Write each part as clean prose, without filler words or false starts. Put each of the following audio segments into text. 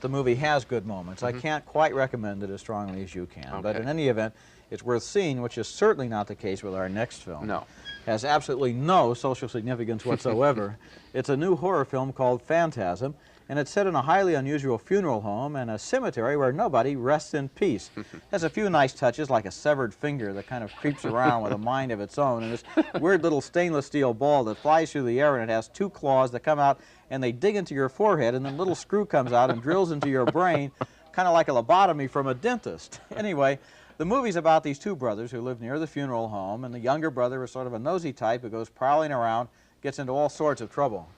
The movie has good moments. I can't quite recommend it as strongly as you can, but in any event, it's worth seeing, which is certainly not the case with our next film. No. Has absolutely no social significance whatsoever. It's a new horror film called Phantasm, and it's set in a highly unusual funeral home and a cemetery where nobody rests in peace. Has a few nice touches, like a severed finger that kind of creeps around with a mind of its own, and this weird little stainless steel ball that flies through the air, and it has two claws that come out and they dig into your forehead, and then a little screw comes out and drills into your brain, kind of like a lobotomy from a dentist. Anyway, the movie's about these two brothers who live near the funeral home, and the younger brother is sort of a nosy type who goes prowling around, gets into all sorts of trouble.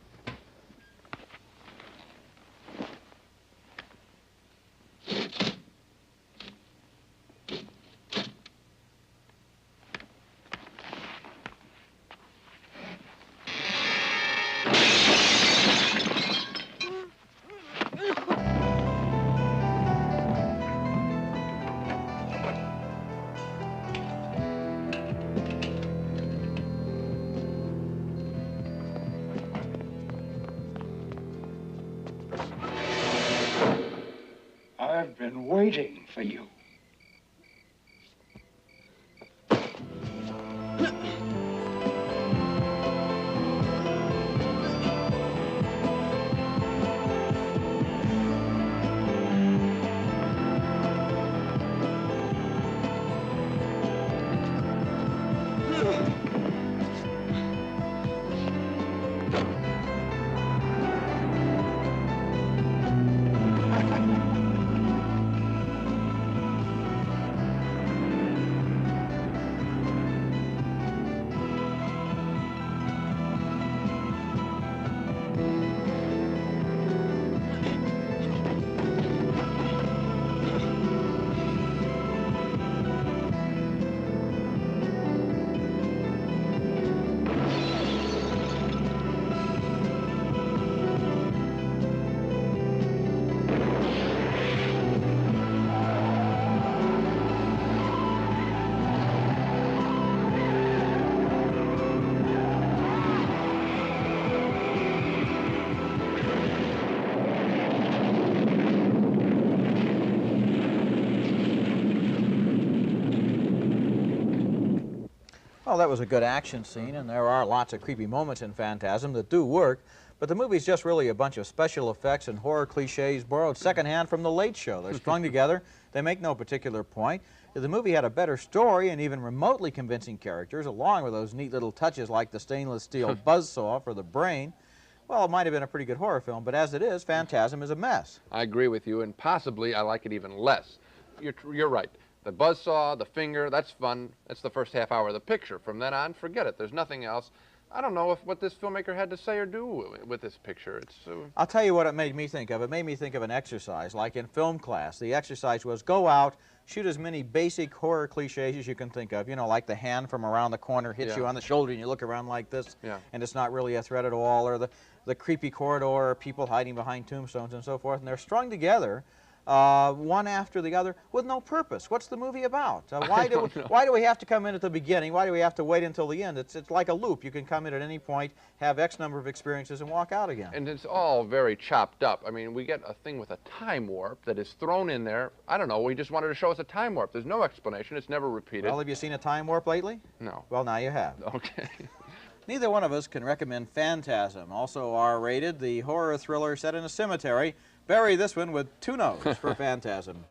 I've been waiting for you. Well, that was a good action scene, and there are lots of creepy moments in Phantasm that do work, but the movie's just really a bunch of special effects and horror cliches borrowed secondhand from The Late Show. They're strung together, they make no particular point. If the movie had a better story and even remotely convincing characters, along with those neat little touches like the stainless steel buzzsaw for the brain, well, it might have been a pretty good horror film, but as it is, Phantasm is a mess. I agree with you, and possibly I like it even less. You're right. The buzzsaw, the finger, that's fun. That's the first half hour of the picture. From then on, forget it. There's nothing else. I don't know what this filmmaker had to say or do with this picture. I'll tell you what it made me think of. It made me think of an exercise, like in film class. The exercise was go out, shoot as many basic horror cliches as you can think of. You know, like the hand from around the corner hits you on the shoulder and you look around like this, and it's not really a threat at all, or the creepy corridor, or people hiding behind tombstones and so forth, and they're strung together. One after the other with no purpose. What's the movie about? Why do we have to come in at the beginning? Why do we have to wait until the end? It's like a loop. You can come in at any point, have X number of experiences, and walk out again. And it's all very chopped up. I mean, we get a thing with a time warp that is thrown in there. I don't know. We just wanted to show us a time warp. There's no explanation. It's never repeated. Well, have you seen a time warp lately? No. Well, now you have. Okay. Neither one of us can recommend Phantasm, also R-rated, the horror thriller set in a cemetery. Bury this one with 2 no's for Phantasm.